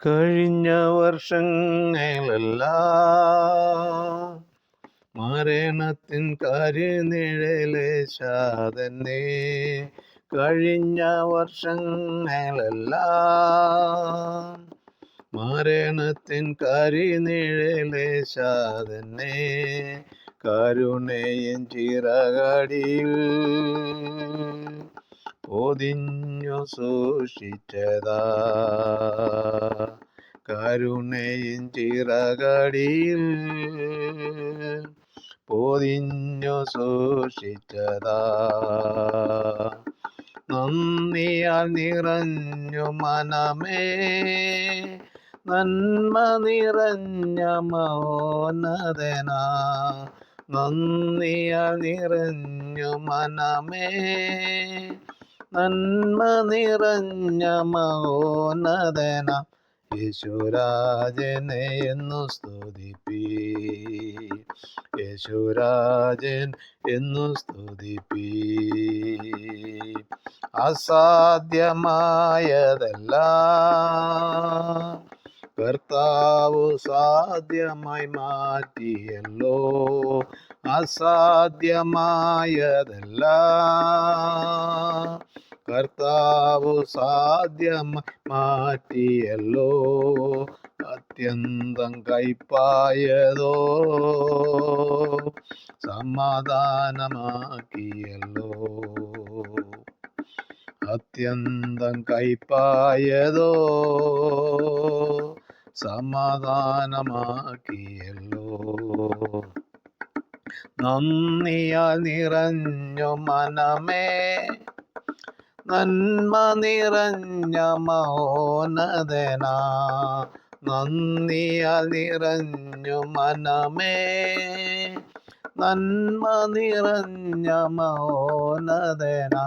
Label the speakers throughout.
Speaker 1: കഴിഞ്ഞ വർഷങ്ങളെല്ലാം മരണത്തിൻ കരിനിഴലേശാതെന്നെ. കഴിഞ്ഞ വർഷങ്ങളെല്ലാം മരണത്തിൻ കരിനിഴലേശാതെന്നെ. കരുണയും ചിറകടിയിൽ പൊതിഞ്ഞു സൂക്ഷിച്ചതാ. കരുണയും ചിറകടിയിൽ പൊതിഞ്ഞു സൂക്ഷിച്ചതാ. നന്ദിയാൽ നിറഞ്ഞു മനമേ, നന്മ നിറഞ്ഞ മൗനതനാ. നന്ദിയാൽ നിറഞ്ഞു മനമേ, നന്മ നിറഞ്ഞ മൗനതന. യേശുരാജനെ എന്നു സ്തുതിപ്പീ, യേശുരാജൻ എന്നു സ്തുതിപ്പീ. അസാധ്യമായതെല്ലാം കർത്താവ് സാധ്യമായി മാറ്റിയല്ലോ. അസാധ്യമായതെല്ലാം കർത്താവ് സാധ്യമായി മാറ്റിയല്ലോ. അത്യന്തം കൈപ്പായതോ സമാധാനമാക്കിയല്ലോ. അത്യന്തം കൈപ്പായതോ സമാധാനമാക്കിയല്ലോ. നന്ദിയാൽ നിറഞ്ഞു മനമേ, നന്മ നിറഞ്ഞ മൗനതനാ. നന്ദിയാൽ നിറഞ്ഞു മനമേ, നന്മ നിറഞ്ഞ മൗനതനാ.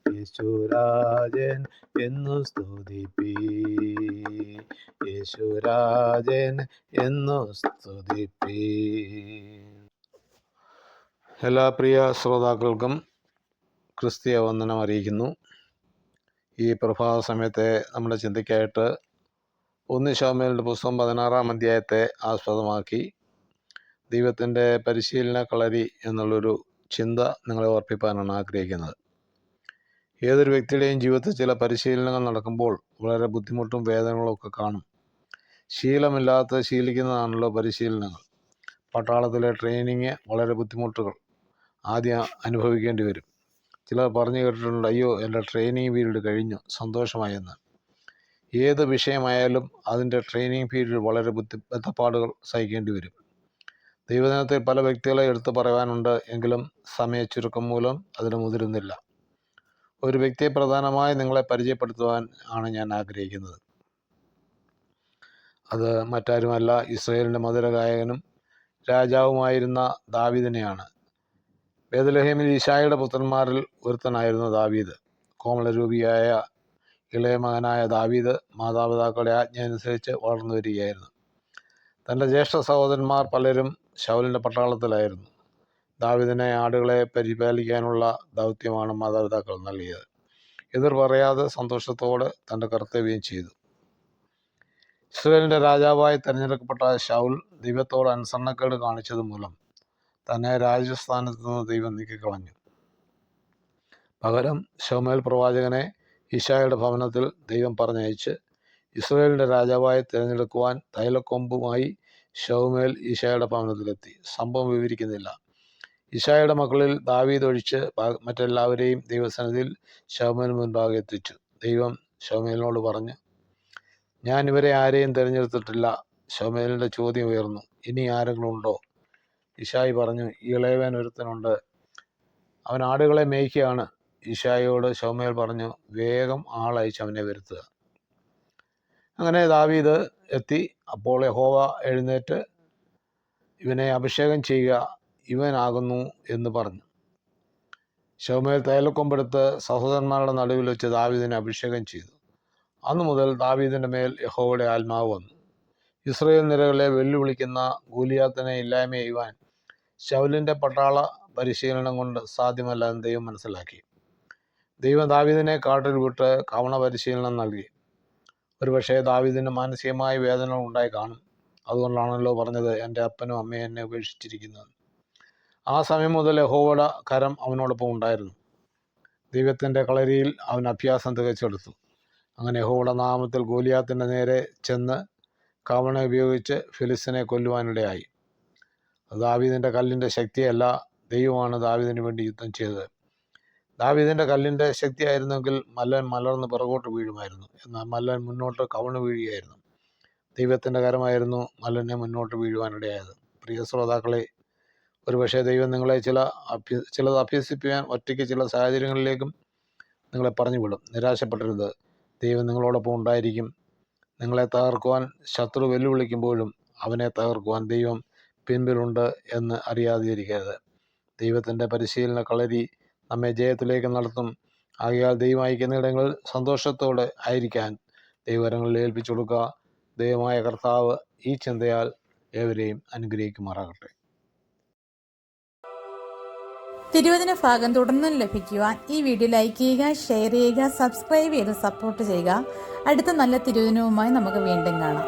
Speaker 1: യേശുരാജൻ എന്നു സ്തുതിപ്പീ, യേശുരാജൻ എന്നു സ്തുതിപ്പീ. എല്ലാ പ്രിയ ശ്രോതാക്കൾക്കും ക്രിസ്തീയ വന്ദനം അറിയിക്കുന്നു. ഈ പ്രഭാത സമയത്തെ നമ്മുടെ ചിന്തയ്ക്കായിട്ട് 1 ശമൂവേലിന്റെ പുസ്തകം 16-ാം അധ്യായത്തെ ആസ്പദമാക്കി ദൈവത്തിൻ്റെ പരിശീലന കളരി എന്നുള്ളൊരു ചിന്ത നിങ്ങളെ ഓർപ്പിക്കാനാണ് ആഗ്രഹിക്കുന്നത്. ഏതൊരു വ്യക്തിയുടെയും ജീവിതത്തിൽ ചില പരിശീലനങ്ങൾ നടക്കുമ്പോൾ വളരെ ബുദ്ധിമുട്ടും വേദനകളും ഒക്കെ കാണും. ശീലമില്ലാത്ത ശീലിക്കുന്നതാണല്ലോ പരിശീലനങ്ങൾ. പട്ടാളത്തിലെ ട്രെയിനിങ് വളരെ ബുദ്ധിമുട്ടുകൾ ആദ്യം അനുഭവിക്കേണ്ടി വരും. ചിലർ പറഞ്ഞു കേട്ടിട്ടുണ്ട്, അയ്യോ എൻ്റെ ട്രെയിനിങ് പീരീഡ് കഴിഞ്ഞു, സന്തോഷമായെന്ന്. ഏത് വിഷയമായാലും അതിൻ്റെ ട്രെയിനിങ് പീരീഡ് വളരെ ബന്ധപ്പാടുകൾ സഹിക്കേണ്ടി വരും. ദൈവദിനത്തിൽ പല വ്യക്തികളെ എടുത്തു പറയാനുണ്ട്, എങ്കിലും സമയച്ചുരുക്കം മൂലം അതിന് മുതിരുന്നില്ല. ഒരു വ്യക്തിയെ പ്രധാനമായി നിങ്ങളെ പരിചയപ്പെടുത്തുവാൻ ആണ് ഞാൻ ആഗ്രഹിക്കുന്നത്. അത് മറ്റാരുമല്ല, ഇസ്രായേലിൻ്റെ മധുരഗായകനും രാജാവുമായിരുന്ന ദാവീദിനെയാണ്. ബേത്ലഹേമിൽ ഈശായുടെ പുത്രന്മാരിൽ ഒരുത്തനായിരുന്നു ദാവീദ്. കോമളരൂപിയായ ഇളയ മകനായ ദാവീദ് മാതാപിതാക്കളുടെ ആജ്ഞ അനുസരിച്ച് വളർന്നു വരികയായിരുന്നു. തൻ്റെ ജ്യേഷ്ഠ സഹോദരന്മാർ പലരും ശൗലിൻ്റെ പട്ടാളത്തിലായിരുന്നു. ദാവീദിനെ ആടുകളെ പരിപാലിക്കാനുള്ള ദൗത്യമാണ് മാതാപിതാക്കൾ നൽകിയത്. എതിർ പറയാതെ സന്തോഷത്തോടെ തൻ്റെ കർത്തവ്യം ചെയ്തു. ഇസ്രായേലിൻ്റെ രാജാവായി തിരഞ്ഞെടുക്കപ്പെട്ട ശൗൽ ദൈവത്തോട് അനുസരണക്കേട് കാണിച്ചത് മൂലം തന്നെ രാജസ്ഥാനത്ത് നിന്ന് ദൈവം നീക്കിക്കളഞ്ഞു. പകരം ശമൂവേൽ പ്രവാചകനെ ഈശായുടെ ഭവനത്തിൽ ദൈവം പറഞ്ഞയച്ച് ഇസ്രായേലിൻ്റെ രാജാവായി തിരഞ്ഞെടുക്കുവാൻ തൈലക്കൊമ്പുമായി ശമൂവേൽ ഈശായുടെ ഭവനത്തിലെത്തി. സംഭവം വിവരിക്കുന്നില്ല. ഈശായുടെ മക്കളിൽ ദാവീദ് ഒഴിച്ച് മറ്റെല്ലാവരെയും ദൈവസന്നിധിയിൽ ശമൂവേൽ മുൻപാകെ എത്തിച്ചു. ദൈവം ശമൂവേലിനോട് പറഞ്ഞു, ഞാൻ ഇവരെ ആരെയും തിരഞ്ഞെടുത്തിട്ടില്ല. ശമൂവേലിൻ്റെ ചോദ്യം ഉയർന്നു, ഇനി ആരെങ്കിലും ഉണ്ടോ? ഈശായി പറഞ്ഞു, ഈ ഇളയവൻ ഒരുത്തനുണ്ട്, അവൻ ആടുകളെ മേയ്ക്കുകയാണ്. ഈശായോട് ശമൂവേൽ പറഞ്ഞു, വേഗം ആളയച്ച് അവനെ വരുത്തുക. അങ്ങനെ ദാവീദ് എത്തി. അപ്പോൾ യഹോവ എഴുന്നേറ്റ് ഇവനെ അഭിഷേകം ചെയ്യുക, ഇവനാകുന്നു എന്ന് പറഞ്ഞു. ശമൂവേൽ തൈലക്കൊമ്പെടുത്ത് സഹോദരന്മാരുടെ നടുവിൽ വെച്ച് ദാവീദിനെ അഭിഷേകം ചെയ്തു. അന്നു മുതൽ ദാവീദിൻ്റെ മേൽ യഹോവയുടെ ആത്മാവ് വന്നു. ഇസ്രായേൽ നിരകളെ വെല്ലുവിളിക്കുന്ന ഗോലിയാത്തിനെ ഇല്ലായ്മ ചെയ്യുവാൻ ശൗലിൻ്റെ പട്ടാള പരിശീലനം കൊണ്ട് സാധ്യമല്ല എന്ന് ദൈവം മനസ്സിലാക്കി. ദൈവം ദാവീദിനെ കാട്ടിൽ വിട്ട് കവണ പരിശീലനം നൽകി. ഒരുപക്ഷേ ദാവീദിന് മാനസികമായ വേദന ഉണ്ടായി കാണും. അതുകൊണ്ടാണല്ലോ പറഞ്ഞത്, എൻ്റെ അപ്പനും അമ്മയും എന്നെ ഉപേക്ഷിച്ചിരിക്കുന്നത്. ആ സമയം മുതൽ യഹോവയുടെ കരം അവനോടൊപ്പം ഉണ്ടായിരുന്നു. ദൈവത്തിൻ്റെ കളരിയിൽ അവൻ അഭ്യാസം തികച്ചെടുത്തു. അങ്ങനെ യഹോവയുടെ നാമത്തിൽ ഗോലിയാത്തിൻ്റെ നേരെ ചെന്ന് കവണ ഉപയോഗിച്ച് ഫിലിസ്തീനെ കൊല്ലുവാനിടയായി. ദാവീദിൻ്റെ കല്ലിൻ്റെ ശക്തിയല്ല, ദൈവമാണ് ദാവീദിന് വേണ്ടി യുദ്ധം ചെയ്തത്. ദാവീദിൻ്റെ കല്ലിൻ്റെ ശക്തിയായിരുന്നെങ്കിൽ മല്ലൻ മലർന്ന് പിറകോട്ട് വീഴുമായിരുന്നു. എന്നാൽ മല്ലൻ മുന്നോട്ട് കവണ് വീഴുകയായിരുന്നു. ദൈവത്തിൻ്റെ കരമായിരുന്നു മല്ലനെ മുന്നോട്ട് വീഴുവാനിടയായത്. പ്രിയ ശ്രോതാക്കളെ, ഒരുപക്ഷെ ദൈവം നിങ്ങളെ ചിലത് അഭ്യസിപ്പിക്കാൻ ഒറ്റയ്ക്ക് ചില സാഹചര്യങ്ങളിലേക്കും നിങ്ങളെ പറഞ്ഞു വിടും. നിരാശപ്പെടരുത്. ദൈവം നിങ്ങളോടൊപ്പം ഉണ്ടായിരിക്കും. നിങ്ങളെ തകർക്കുവാൻ ശത്രു വെല്ലുവിളിക്കുമ്പോഴും അവനെ തകർക്കുവാൻ ദൈവം പിൻപിലുണ്ട് എന്ന് അറിയാതിരിക്കരുത്. ദൈവത്തിൻ്റെ പരിശീലന കളരി നമ്മെ ജയത്തിലേക്ക് നടത്തും. ആകയാൽ ദൈവം അയക്കുന്നിടങ്ങളിൽ സന്തോഷത്തോടെ ആയിരിക്കാൻ ദൈവകരങ്ങളിൽ ഏൽപ്പിച്ചു കൊടുക്കുക. ദൈവമായ കർത്താവ് ഈ ചിന്തയാൽ ഏവരെയും അനുഗ്രഹിക്കുമാറാകട്ടെ.
Speaker 2: തിരുവചന ഭാഗം തുടർന്നും ലഭിക്കുവാൻ ഈ വീഡിയോ ലൈക്ക് ചെയ്യുക, ഷെയർ ചെയ്യുക, സബ്സ്ക്രൈബ് ചെയ്ത് സപ്പോർട്ട് ചെയ്യുക. അടുത്ത നല്ല തിരുവചനവുമായി നമുക്ക് വീണ്ടും കാണാം.